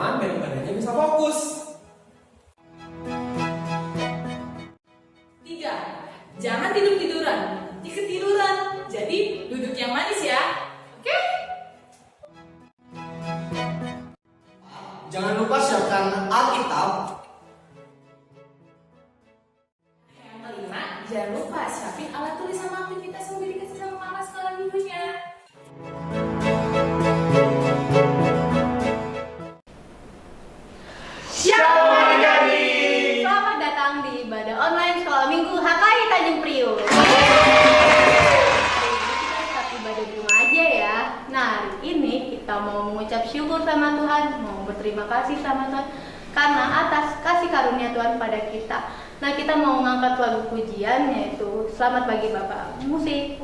nyaman dan ibadahnya bisa fokus. 3. Jangan tidur-tiduran. Nanti ketiduran. Jadi duduk yang manis ya. Oke? Jangan lupa siapkan Alkitab. Yang kelima, jangan lupa siapin alat tulis sama aktivitas yang udah dikasih sama mama sekolah minggunya. Shalom adik-adik. Selamat datang di ibadah online sekolah minggu HKI Tanjung Priok. Hari ini kita tetap ibadah di rumah aja ya. Nah, hari ini kita mau mengucap syukur sama Tuhan, mau berterima kasih sama Tuhan karena atas kasih karunia Tuhan pada kita. Nah, kita mau mengangkat lagu pujian yaitu Selamat Bagi Bapak. Musik.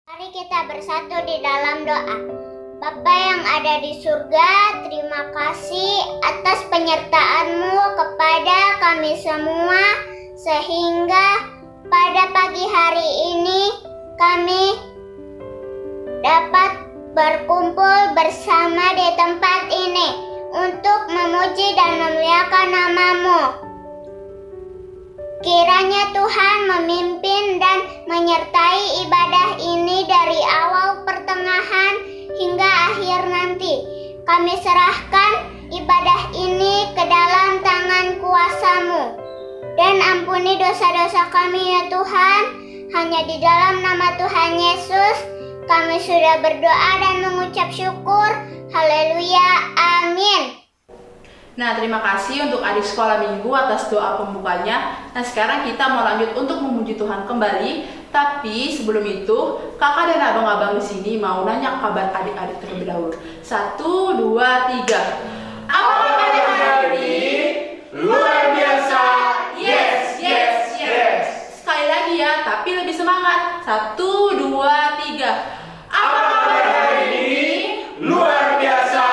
Mari kita bersatu di dalam doa. Bapa yang ada di surga, terima kasih atas penyertaan-Mu kepada kami semua, sehingga pada pagi hari ini kami dapat berkumpul bersama di tempat ini untuk memuji dan memuliakan nama-Mu. Kiranya Tuhan memimpin dan menyertai ibadah ini dari awal, pertengahan, hingga akhir nanti. Kami serahkan ibadah ini ke dalam tangan kuasa-Mu. Dan ampuni dosa-dosa kami ya Tuhan. Hanya di dalam nama Tuhan Yesus kami sudah berdoa dan mengucap syukur. Haleluya, amin. Nah, terima kasih untuk adik sekolah minggu atas doa pembukanya. Nah, sekarang kita mau lanjut untuk memuji Tuhan kembali. Tapi sebelum itu, kakak dan abang-abang di sini mau nanya kabar adik-adik terlebih dahulu. 1, 2, 3. Apa kabar adik-adik? Luar biasa. Yes, yes, yes. Sekali lagi ya, tapi lebih semangat. 1, 2, 3. Apa kabar adik-adik? Luar biasa.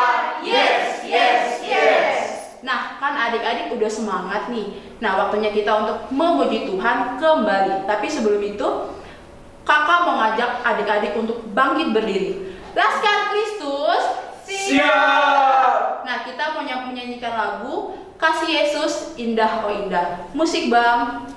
Yes, yes, yes. Nah, kan adik-adik udah semangat nih. Nah, waktunya kita untuk memuji Tuhan kembali. Tapi sebelum itu, kakak mau ngajak adik-adik untuk bangkit berdiri. Laskar Kristus, Siap. Nah, kita mau menyanyikan lagu Kasih Yesus indah oh indah. Musik Bang.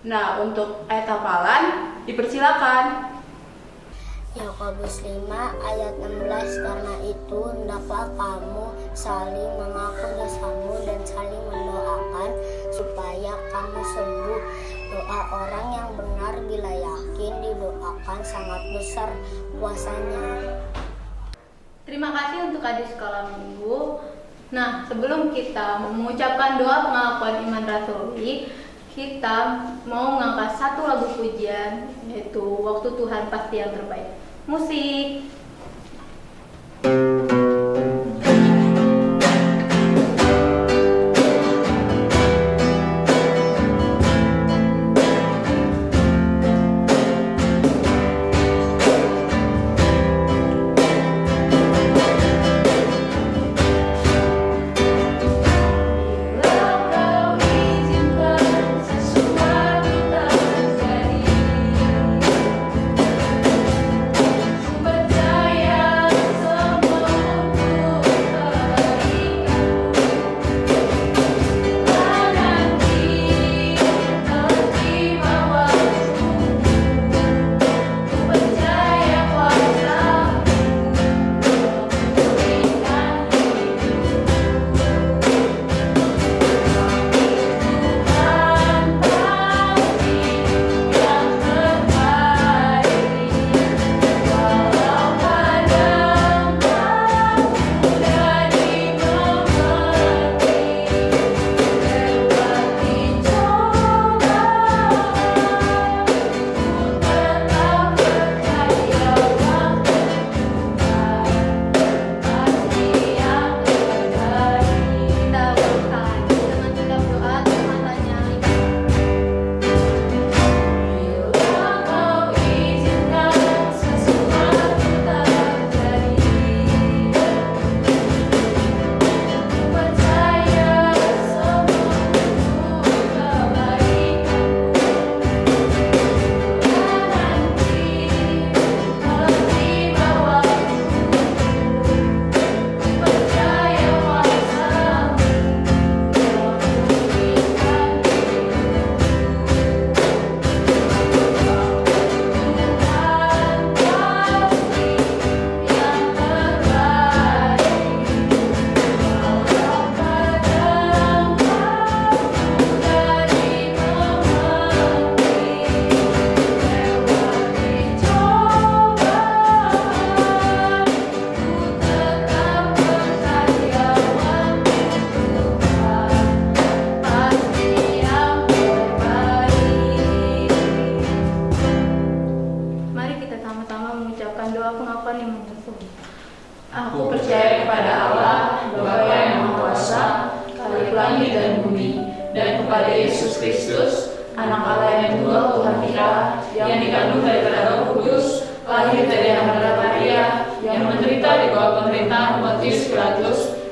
Nah, untuk ayat hafalan dipersilakan. Yakobus 5 ayat 16, karena itu hendaklah kamu saling mengaku dosamu dan saling mendoakan supaya kamu sembuh. Doa orang yang benar bila yakin didoakan sangat besar kuasanya. Terima kasih untuk adik sekolah minggu. Nah, sebelum kita mengucapkan doa pengakuan iman rasuli, kita mau mengangkat satu lagu pujian, yaitu Waktu Tuhan Pasti Yang Terbaik. Musik. Berjalan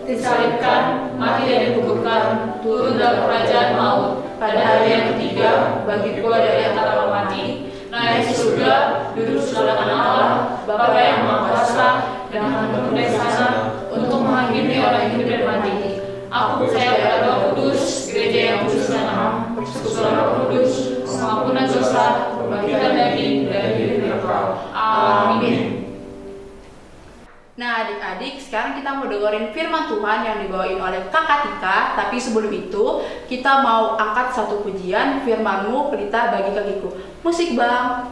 disalibkan, mati dan dikuburkan, turun dalam kerajaan maut. Pada hari yang ketiga, bangkit pula dari antara orang mati, naik ke surga, duduk sebelah kanan Allah, Bapa yang Maha Kuasa, dan akan turun dari sana untuk menghakimi orang hidup dan mati. Aku percaya pada Roh Kudus, gereja yang kudus dan am, persekutuan Roh Kudus, pengampunan dosa, kebangkitan daging, dan hidup yang kekal. Amin. Nah adik-adik, sekarang kita mau dengerin firman Tuhan yang dibawain oleh Kakak Tika. Tapi sebelum itu, kita mau angkat satu pujian, firman-Mu pelita bagi kakiku. Musik bang.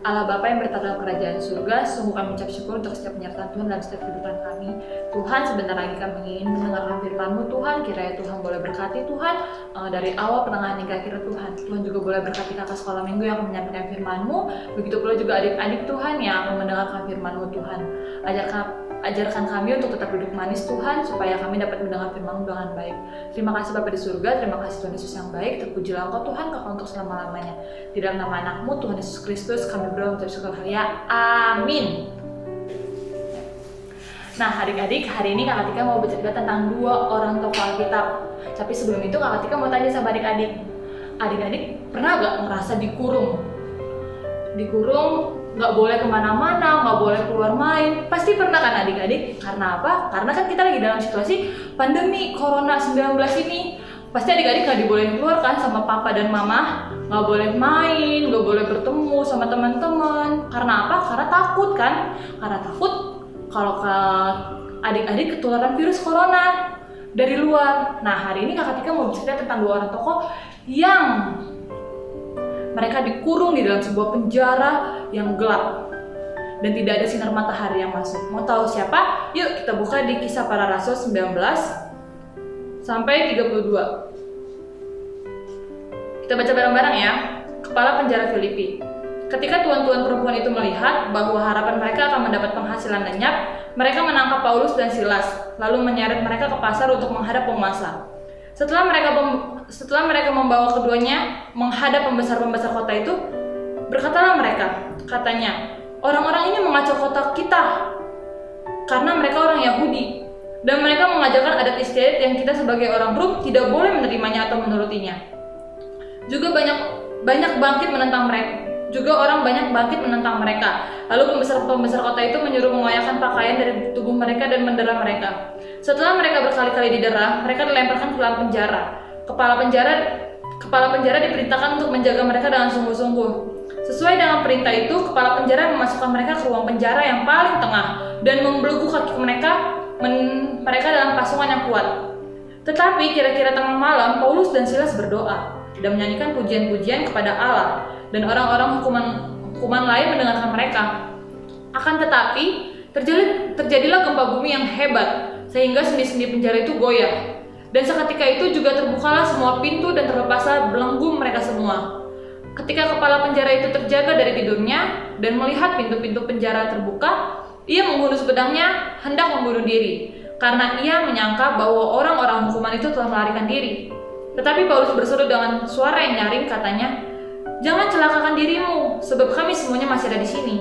Allah Bapa yang bertata dalam kerajaan surga, sungguh kami ucap syukur untuk setiap penyertaan Tuhan dalam setiap kehidupan kami. Tuhan, sebentar lagi kami ingin mendengarkan firman-Mu Tuhan. Kiranya Tuhan boleh berkati Tuhan dari awal, pertengahan hingga akhir Tuhan. Tuhan juga boleh berkati kakak sekolah minggu yang akan menyampaikan firman-Mu. Begitu pula juga adik-adik Tuhan yang akan mendengarkan firman-Mu Tuhan. Ajarkan kami untuk tetap duduk manis Tuhan, supaya kami dapat mendengar firman-Mu dengan baik. Terima kasih Bapa di surga, terima kasih Tuhan Yesus yang baik. Terpujilah Engkau Tuhan, kekal untuk selama-lamanya. Di dalam nama anak-Mu Tuhan Yesus Kristus, kami berdoa mengucap syukur haleluya. Amin. Nah adik-adik, hari ini Kakak Tika mau bercerita tentang dua orang tokoh Alkitab. Tapi sebelum itu Kakak Tika mau tanya sama adik-adik. Adik-adik pernah gak ngerasa dikurung? Dikurung, gak boleh kemana-mana, gak boleh keluar main. Pasti pernah kan adik-adik? Karena apa? Karena kan kita lagi dalam situasi pandemi Corona 19 ini. Pasti adik-adik gak dibolehin keluar kan sama papa dan mama. Gak boleh main, gak boleh bertemu sama teman-teman. Karena apa? Karena takut kan? Karena takut kalau adik-adik ketularan virus corona dari luar. Nah, hari ini Kakak Tika mau bercerita tentang 2 orang tokoh yang mereka dikurung di dalam sebuah penjara yang gelap dan tidak ada sinar matahari yang masuk. Mau tahu siapa? Yuk kita buka di Kisah Para Rasul 19 sampai 32. Kita baca bareng-bareng ya. Kepala penjara Filipi. Ketika tuan-tuan perempuan itu melihat bahwa harapan mereka akan mendapat penghasilan lenyap, mereka menangkap Paulus dan Silas, lalu menyeret mereka ke pasar untuk menghadap penguasa. Setelah mereka membawa keduanya menghadap pembesar-pembesar kota itu, berkatalah mereka, katanya, orang-orang ini mengacau kota kita karena mereka orang Yahudi, dan mereka mengajarkan adat istiadat yang kita sebagai orang Rom tidak boleh menerimanya atau menurutinya. Juga banyak bangkit menentang mereka. Orang banyak bangkit menentang mereka. Lalu pembesar kota itu menyuruh mengoyakkan pakaian dari tubuh mereka dan mendera mereka. Setelah mereka berkali-kali didera, mereka dilemparkan ke dalam penjara. Kepala penjara diperintahkan untuk menjaga mereka dengan sungguh-sungguh. Sesuai dengan perintah itu, kepala penjara memasukkan mereka ke ruang penjara yang paling tengah dan membelenggu kaki mereka dalam pasungan yang kuat. Tetapi kira-kira tengah malam, Paulus dan Silas berdoa dan menyanyikan pujian-pujian kepada Allah, dan orang-orang hukuman lain mendengarkan mereka. Akan tetapi terjadilah gempa bumi yang hebat sehingga sendi-sendi penjara itu goyah, dan seketika itu juga terbukalah semua pintu dan terlepaslah belenggu mereka semua. Ketika kepala penjara itu terjaga dari tidurnya dan melihat pintu-pintu penjara terbuka, ia menghunus pedangnya hendak membunuh diri karena ia menyangka bahwa orang-orang hukuman itu telah melarikan diri. Tetapi Paulus berseru dengan suara yang nyaring, katanya, "Jangan celakakan dirimu, sebab kami semuanya masih ada di sini."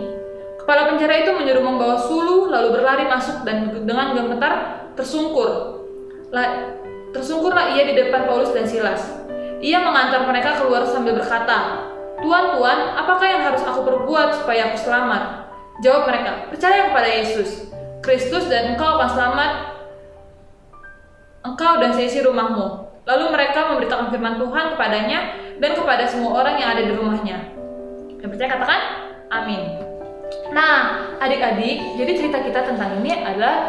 Kepala penjara itu menyuruh membawa suluh, lalu berlari masuk dan dengan gemetar tersungkurlah ia di depan Paulus dan Silas. Ia mengantar mereka keluar sambil berkata, "Tuan, apakah yang harus aku perbuat supaya aku selamat?" Jawab mereka, "Percaya kepada Yesus Kristus dan engkau akan selamat, engkau dan seisi rumahmu." Lalu mereka memberitakan firman Tuhan kepadanya dan kepada semua orang yang ada di rumahnya. Yang percaya katakan amin. Nah, adik-adik, jadi cerita kita tentang ini adalah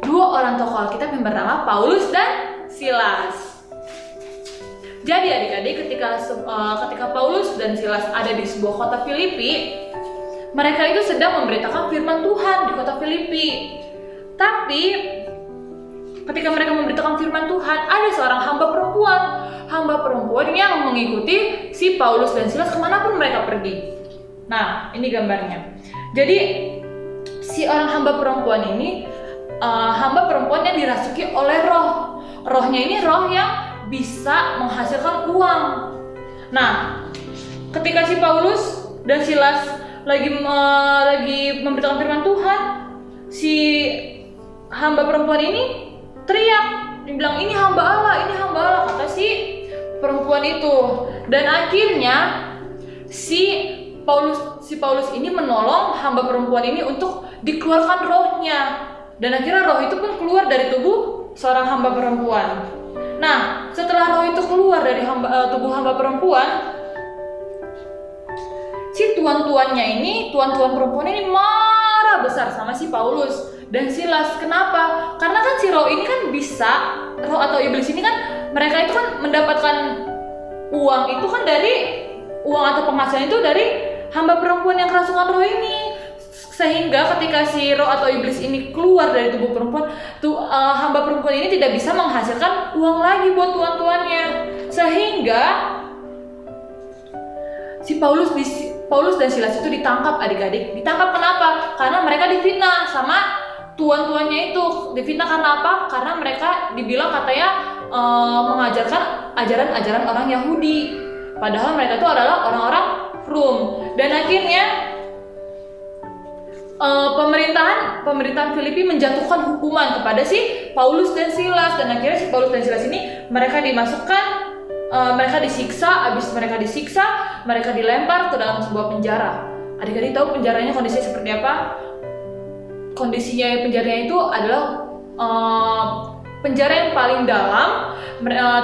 2 orang tokoh Alkitab yang bernama Paulus dan Silas. Jadi adik-adik, ketika Paulus dan Silas ada di sebuah kota Filipi, mereka itu sedang memberitakan firman Tuhan di kota Filipi. Tapi ketika mereka memberitakan firman Tuhan, ada seorang hamba perempuan yang mengikuti si Paulus dan Silas kemanapun mereka pergi. Nah, ini gambarnya. Jadi si orang hamba perempuan ini hamba perempuan yang dirasuki oleh roh. Rohnya ini roh yang bisa menghasilkan uang. Nah, ketika si Paulus dan Silas lagi memberitakan firman Tuhan, si hamba perempuan ini teriak, dibilang, "Ini hamba Allah, kata si perempuan itu. Dan akhirnya si Paulus ini menolong hamba perempuan ini untuk dikeluarkan rohnya. Dan akhirnya roh itu pun keluar dari tubuh seorang hamba perempuan. Nah, setelah roh itu keluar dari tubuh hamba perempuan, si tuan perempuan ini marah besar sama si Paulus dan Silas. Kenapa? Karena kan si roh ini kan roh atau iblis ini kan, mereka itu kan mendapatkan uang itu kan dari uang atau penghasilan itu dari hamba perempuan yang kerasukan roh ini. Sehingga ketika si roh atau iblis ini keluar dari tubuh perempuan, hamba perempuan ini tidak bisa menghasilkan uang lagi buat tuan-tuannya. Sehingga si Paulus dan Silas itu ditangkap, adik-adik. Ditangkap kenapa? Karena mereka difitnah sama tuan-tuannya itu. Difitnah karena apa? Karena mereka dibilang katanya mengajarkan ajaran-ajaran orang Yahudi. Padahal mereka itu adalah orang-orang Rom. Dan akhirnya pemerintahan Filipi menjatuhkan hukuman kepada si Paulus dan Silas. Dan akhirnya si Paulus dan Silas ini mereka dimasukkan, mereka disiksa. Habis mereka disiksa, mereka dilempar ke dalam sebuah penjara. Adik-adik tahu penjaranya kondisinya seperti apa? Kondisinya penjaranya itu adalah penjara yang paling dalam,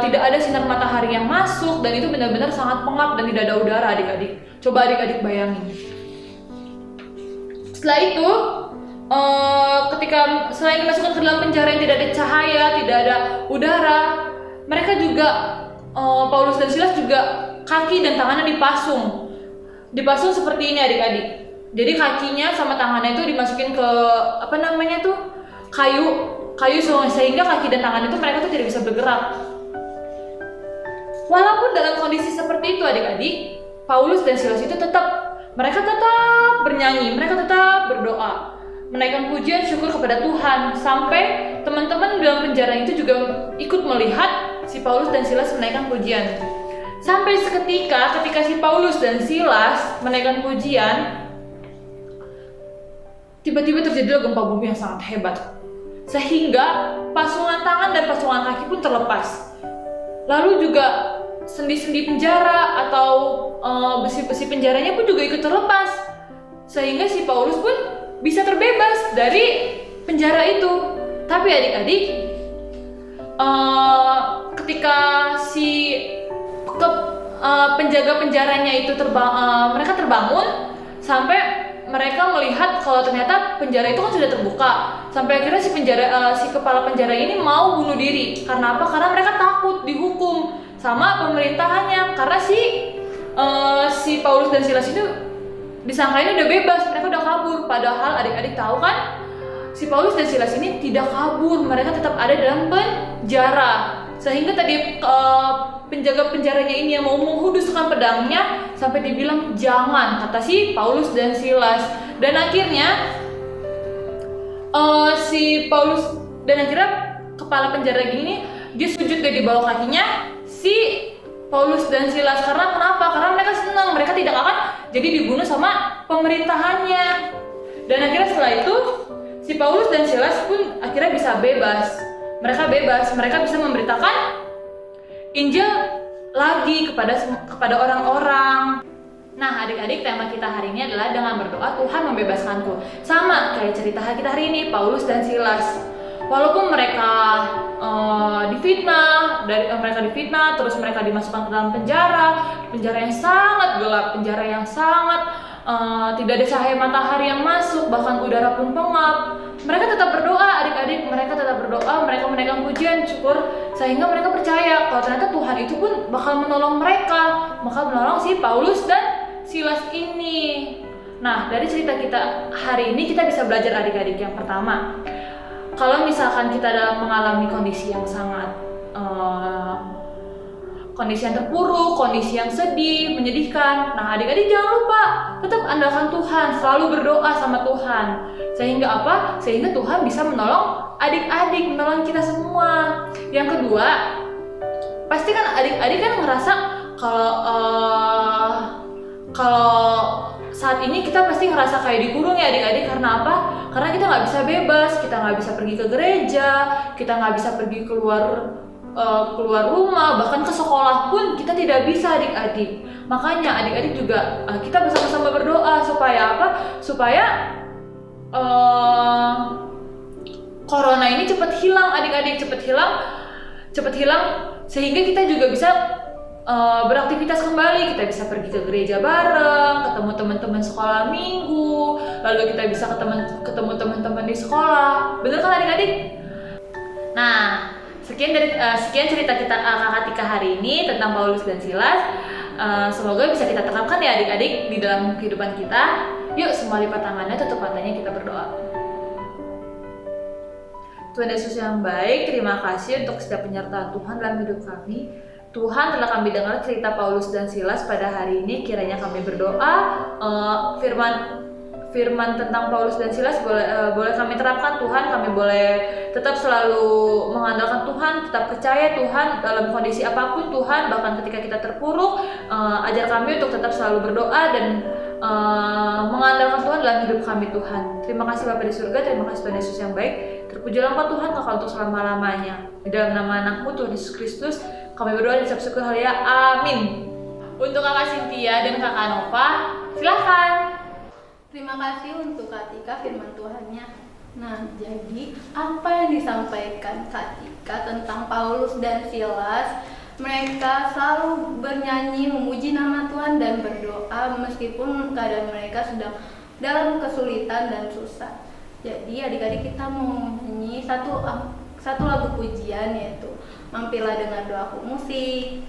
tidak ada sinar matahari yang masuk, dan itu benar-benar sangat pengap dan tidak ada udara, adik-adik. Coba adik-adik bayangin. Setelah itu, ketika selain dimasukkan ke dalam penjara yang tidak ada cahaya, tidak ada udara, mereka juga Paulus dan Silas juga kaki dan tangannya dipasung seperti ini adik-adik. Jadi kakinya sama tangannya itu dimasukin ke kayu sehingga kaki dan tangan itu mereka tuh tidak bisa bergerak. Walaupun dalam kondisi seperti itu adik-adik, Paulus dan Silas itu mereka tetap bernyanyi, mereka tetap berdoa, menaikkan pujian syukur kepada Tuhan, sampai teman-teman dalam penjara itu juga ikut melihat si Paulus dan Silas menaikkan pujian. Sampai ketika si Paulus dan Silas menaikkan pujian, tiba-tiba terjadilah gempa bumi yang sangat hebat, sehingga pasungan tangan dan pasungan kaki pun terlepas. Lalu juga sendi-sendi penjara atau besi-besi penjaranya pun juga ikut terlepas, sehingga si Paulus pun bisa terbebas dari penjara itu. Tapi adik-adik, ketika penjaga penjaranya itu mereka terbangun, sampai mereka melihat kalau ternyata penjara itu kan sudah terbuka, sampai akhirnya si kepala penjara ini mau bunuh diri. Karena apa? Karena mereka takut dihukum sama pemerintahannya, karena si Paulus dan Silas itu disangka ini udah bebas, mereka udah kabur. Padahal adik-adik tahu kan, si Paulus dan Silas ini tidak kabur, mereka tetap ada dalam penjara. Sehingga tadi penjaga penjaranya ini yang mau menghuduskan pedangnya, sampai dibilang jangan, kata si Paulus dan Silas. Dan akhirnya kepala penjara ini dia sujud di bawah kakinya si Paulus dan Silas. Karena kenapa? Karena mereka senang, mereka tidak akan jadi dibunuh sama pemerintahannya. Dan akhirnya setelah itu si Paulus dan Silas pun akhirnya bisa bebas. Mereka bisa memberitakan Injil lagi kepada orang-orang. Nah, adik-adik, tema kita hari ini adalah dengan berdoa Tuhan membebaskanku. Sama kayak cerita kita hari ini, Paulus dan Silas. Walaupun mereka difitnah, terus mereka dimasukkan ke dalam penjara yang sangat gelap, penjara yang sangat tidak ada cahaya matahari yang masuk, bahkan udara pun pengap. Mereka tetap berdoa, adik-adik, mereka menaikkan pujian syukur, sehingga mereka percaya kalau ternyata Tuhan itu pun bakal menolong si Paulus dan Silas ini. Nah, dari cerita kita hari ini kita bisa belajar adik-adik. Yang pertama, kalau misalkan kita dalam mengalami kondisi yang sangat kondisi yang terpuruk, kondisi yang sedih, menyedihkan. Nah, adik-adik jangan lupa tetap andalkan Tuhan, selalu berdoa sama Tuhan. Sehingga apa? Sehingga Tuhan bisa menolong adik-adik, menolong kita semua. Yang kedua, pasti kan adik-adik kan ngerasa kalau saat ini kita pasti ngerasa kayak dikurung ya adik-adik. Karena apa? Karena kita nggak bisa bebas, kita nggak bisa pergi ke gereja, kita nggak bisa pergi keluar rumah, bahkan ke sekolah pun kita tidak bisa adik-adik. Makanya adik-adik juga kita bersama-sama berdoa supaya apa? Supaya corona ini cepat hilang adik-adik, cepat hilang sehingga kita juga bisa beraktivitas kembali. Kita bisa pergi ke gereja bareng, ketemu teman-teman sekolah minggu, lalu kita bisa ketemu teman-teman di sekolah. Bener kan adik-adik? Nah, sekian cerita kita kakak Tika hari ini tentang Paulus dan Silas. Semoga bisa kita terapkan ya adik-adik di dalam kehidupan kita. Yuk, semua lipat tangannya, tutup matanya, kita berdoa. Tuhan Yesus yang baik, terima kasih untuk setiap penyertaan Tuhan dalam hidup kami. Tuhan, telah kami dengar cerita Paulus dan Silas pada hari ini. Kiranya kami berdoa firman tentang Paulus dan Silas boleh kami terapkan Tuhan. Kami boleh tetap selalu mengandalkan Tuhan, tetap percaya Tuhan dalam kondisi apapun Tuhan. Bahkan ketika kita terpuruk, ajar kami untuk tetap selalu berdoa dan mengandalkan Tuhan dalam hidup kami Tuhan. Terima kasih Bapa di surga, terima kasih Tuhan Yesus yang baik. Terpujilah Engkau Tuhan, Kekal untuk selama-lamanya. Di dalam nama anakmu Tuhan Yesus Kristus kami berdoa dan ucap syukur, haleluya, amin. Untuk kakak Cynthia dan kakak Nova, silakan. Terima kasih untuk Kak Tika firman Tuhannya. Nah, jadi apa yang disampaikan Kak Tika tentang Paulus dan Silas, mereka selalu bernyanyi memuji nama Tuhan dan berdoa meskipun keadaan mereka sedang dalam kesulitan dan susah. Jadi adik-adik kita mau nyanyi satu lagu pujian, yaitu Mampirlah Dengar Doaku. Musik.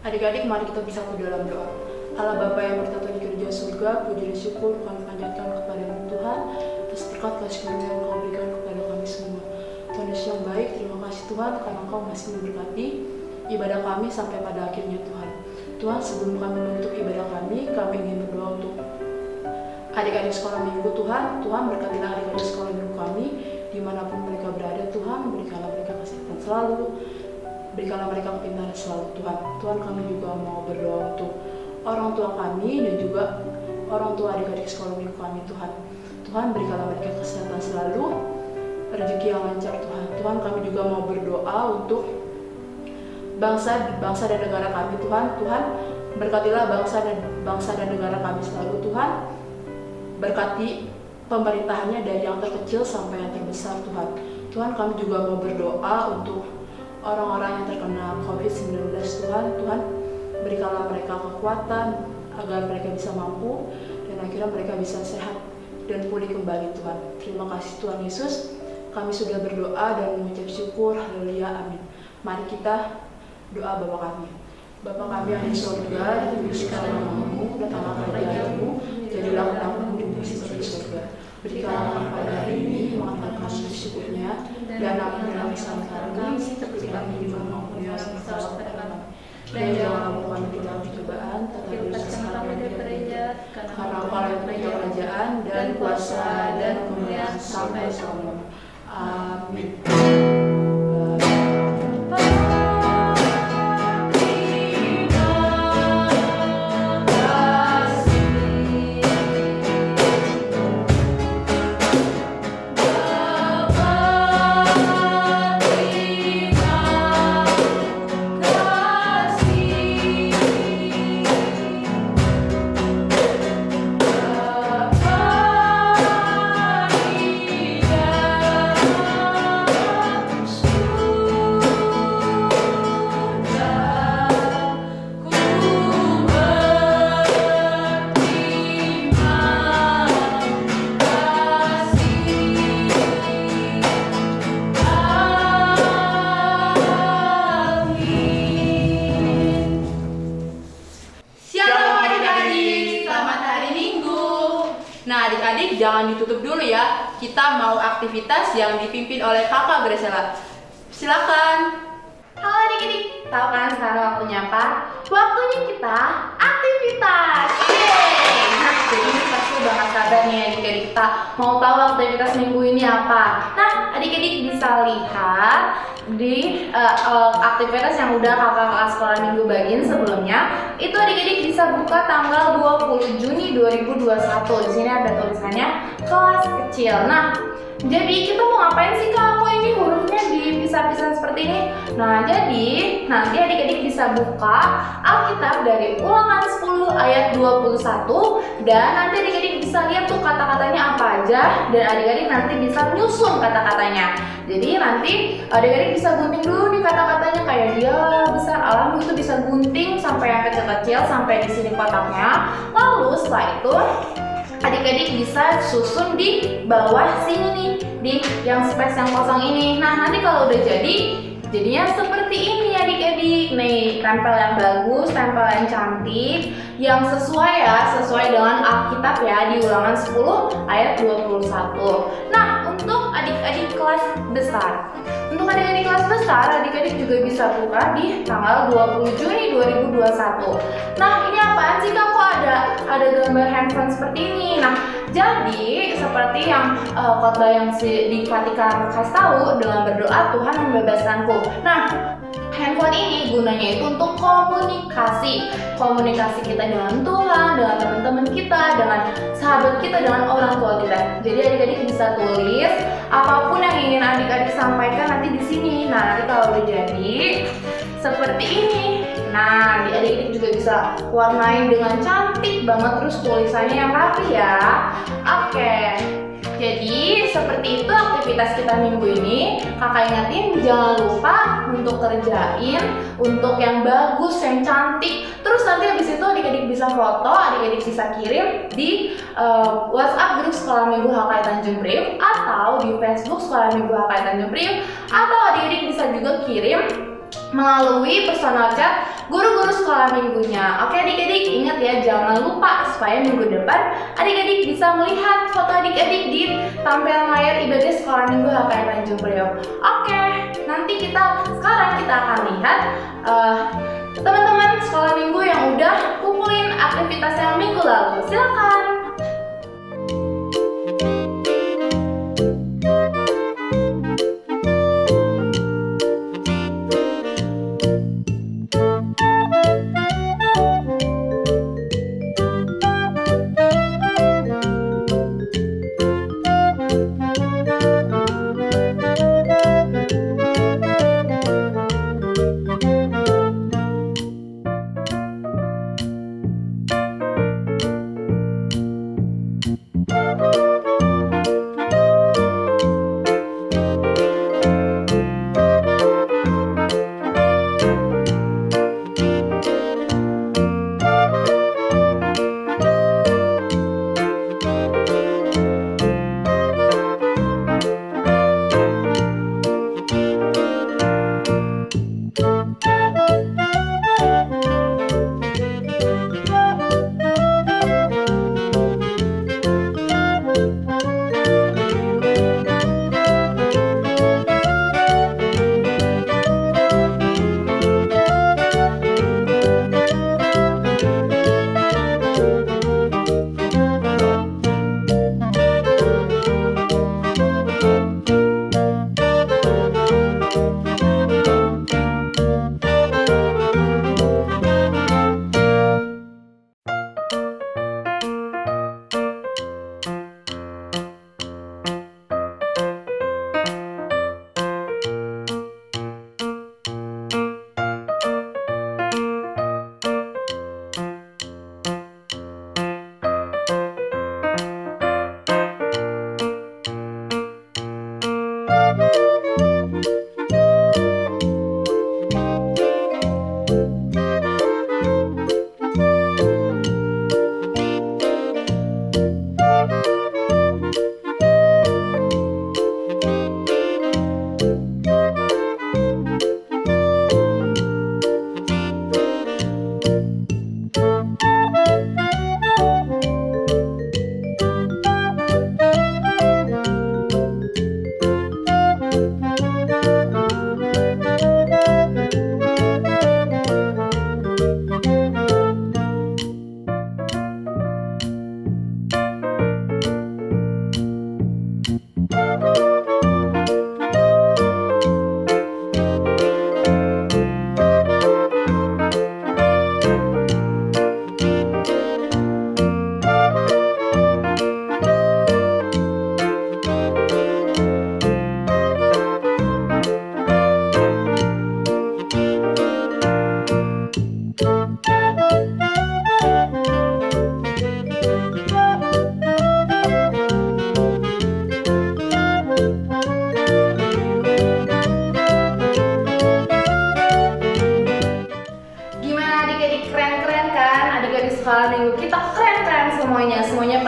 Adik-adik, mari kita bersatu dalam doa. Allah Bapa yang bertata di kerajaan surga, puji dan syukur kami panjatkan kepada Tuhan atas berkat kasih karunia yang Kau berikan kepada kami semua. Tuhan Yesus yang baik, terima kasih Tuhan karena Kau masih memberkati ibadah kami sampai pada akhirnya Tuhan. Tuhan, sebelum kami menutup ibadah kami ingin berdoa untuk adik-adik sekolah minggu Tuhan. Tuhan, berkatilah adik-adik sekolah minggu kami dimanapun mereka berada Tuhan, berikanlah mereka kesehatan selalu, berikanlah mereka kepintaran selalu Tuhan. Tuhan, kami juga mau berdoa untuk orang tua kami dan juga orang tua adik-adik sekolah minggu kami Tuhan. Tuhan, berikanlah mereka kesehatan selalu, rezeki yang lancar Tuhan. Tuhan, kami juga mau berdoa untuk bangsa dan negara kami Tuhan. Tuhan, berkatilah bangsa dan negara kami selalu Tuhan. Berkati pemerintahannya dari yang terkecil sampai yang terbesar Tuhan. Tuhan, kami juga mau berdoa untuk orang-orang yang terkena COVID-19 Tuhan. Tuhan, berikanlah mereka kekuatan agar mereka bisa mampu dan akhirnya mereka bisa sehat dan pulih kembali Tuhan. Terima kasih Tuhan Yesus, kami sudah berdoa dan mengucap syukur. Haleluya, amin. Mari kita doa Bapa kami. Bapa kami yang di surga, dikuduskanlah namamu, datanglah kerajaanmu, jadilah kehendakmu di bumi seperti di surga. Berikanlah kami pada hari ini makan kami secukupnya, dan ampuni dalam kesalahan kami seperti kami juga mengampuni orang yang bersalah kepada kami. Dan jangan membawa kami ke dalam pencobaan, tetapi lepaskan kami dari jahat, karena Engkau yang punya kerajaan dan kuasa dan kemuliaan sampai selamanya. Amin. jangan ditutup dulu ya. Kita mau aktivitas yang dipimpin oleh Kakak Graciela. Silakan. Halo adik-adik, tahu kan sekarang waktunya apa? Waktunya kita aktivitas. Yeay! Nah, jadi ini pasti udah gak sabar nih adik-adik, kita mau tahu aktivitas minggu ini apa. Nah, adik-adik bisa lihat di aktivitas yang udah kakak sekolah minggu bagiin sebelumnya. Itu adik-adik bisa buka tanggal 20 Juni 2021. Di sini ada tulisannya kelas kecil. Nah, jadi kita mau ngapain sih Kak? Kok ini hurufnya dipisah-pisah seperti ini? Nah, jadi nanti adik-adik bisa buka Alkitab dari Ulangan 10 ayat 21 dan nanti adik-adik bisa lihat tuh kata-katanya apa aja dan adik-adik nanti bisa nyusun kata-katanya. Jadi nanti adik-adik bisa gunting dulu nih kata-katanya kayak dia besar, alam itu bisa gunting sampai yang kecil-kecil sampai di sini kotaknya. Lalu setelah itu adik-adik bisa susun di bawah sini nih, di yang space yang kosong ini. Nah, nanti kalau udah jadi, jadinya seperti ini adik-adik. Nih, tempel yang bagus, tempel yang cantik, yang sesuai ya, sesuai dengan Alkitab ya, di Ulangan 10 ayat 21. Nah, untuk adik-adik kelas besar. Untuk adik-adik kelas besar, adik-adik juga bisa buka di tanggal 20 Juni 2021. Nah, ini apaan sih Kak? Kok ada gambar handphone seperti ini? Nah, jadi seperti yang khotbah yang di Vatikan kasih tahu, dengan berdoa Tuhan membebaskanku. Nah, handphone ini gunanya itu untuk komunikasi kita dengan Tuhan, dengan teman-teman kita, dengan sahabat kita, dengan orang tua kita. Jadi adik-adik bisa tulis apapun yang ingin adik-adik sampaikan nanti di sini. Nah, nanti kalau udah jadi seperti ini. Nah, adik-adik juga bisa warnain dengan cantik banget, terus tulisannya yang rapi ya. Oke. Jadi seperti itu aktivitas kita minggu ini. Kakak ingatin jangan lupa untuk kerjain untuk yang bagus, yang cantik. Terus nanti habis itu adik-adik bisa foto, adik-adik bisa kirim di WhatsApp grup Sekolah Minggu HKI Tanjung Priok atau di Facebook Sekolah Minggu HKI Tanjung Priok, atau adik-adik bisa juga kirim melalui personal chat guru-guru sekolah minggunya. Oke adik-adik, ingat ya, jangan lupa supaya minggu depan adik-adik bisa melihat foto adik-adik di tampilan layar ibadah sekolah minggu HKI Tanjung Priok. Oke, nanti sekarang kita akan lihat teman-teman sekolah minggu yang udah kumpulin aktivitas yang minggu lalu. Silakan.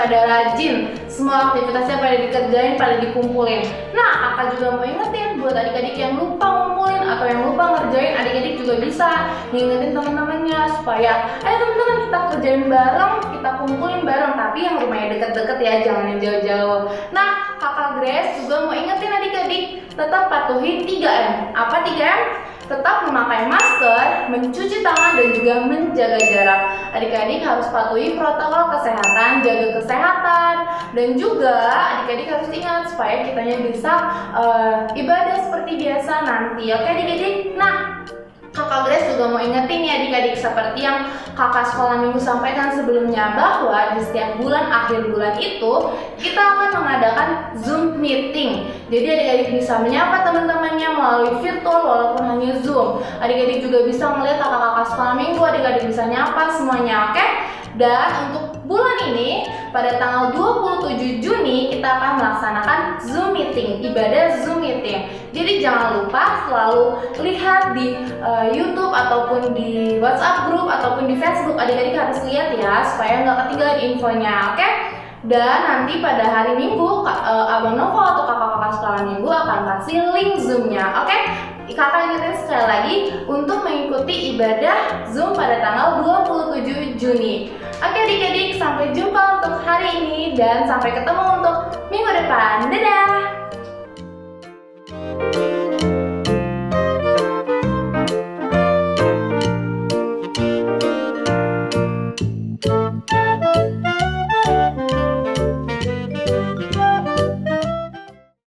pada rajin, semua aktivitasnya pada dikerjain, pada dikumpulin. Nah, kakak juga mau ingetin buat adik-adik yang lupa ngumpulin atau yang lupa ngerjain, adik-adik juga bisa ngingetin teman-temannya supaya ayo teman-teman kita kerjain bareng, kita kumpulin bareng, tapi yang rumahnya deket-deket ya, jangan yang jauh-jauh. Nah, kakak Grace juga mau ingetin adik-adik tetap patuhi 3M. Apa 3M? Tetap memakai masker, mencuci tangan, dan juga menjaga jarak. Adik-adik harus patuhi protokol kesehatan, jaga kesehatan, dan juga adik-adik harus ingat supaya kitanya bisa ibadah seperti biasa nanti. Oke adik-adik? Nah, kakak Grace juga mau ingetin ya adik-adik seperti yang kakak sekolah minggu sampaikan sebelumnya, bahwa di setiap bulan akhir bulan itu kita akan mengadakan Zoom meeting. Jadi adik-adik bisa menyapa teman-temannya melalui virtual walaupun hanya Zoom. Adik-adik juga bisa melihat kakak-kakak sekolah minggu, adik-adik bisa nyapa semuanya, oke? Dan untuk bulan ini pada tanggal 27 Juni kita akan melaksanakan Zoom meeting, ibadah Zoom meeting. Jadi jangan lupa selalu lihat di YouTube ataupun di WhatsApp group ataupun di Facebook, adik-adik harus lihat ya supaya nggak ketinggalan infonya, oke? Dan nanti pada hari Minggu Abang Novo atau kakak-kakak sekolah minggu akan kasih link Zoom-nya, oke? Kakak ingetin sekali lagi untuk mengikuti ibadah Zoom pada tanggal 27 Juni. Oke adik-adik, sampai jumpa untuk hari ini dan sampai ketemu untuk minggu depan. Dadah!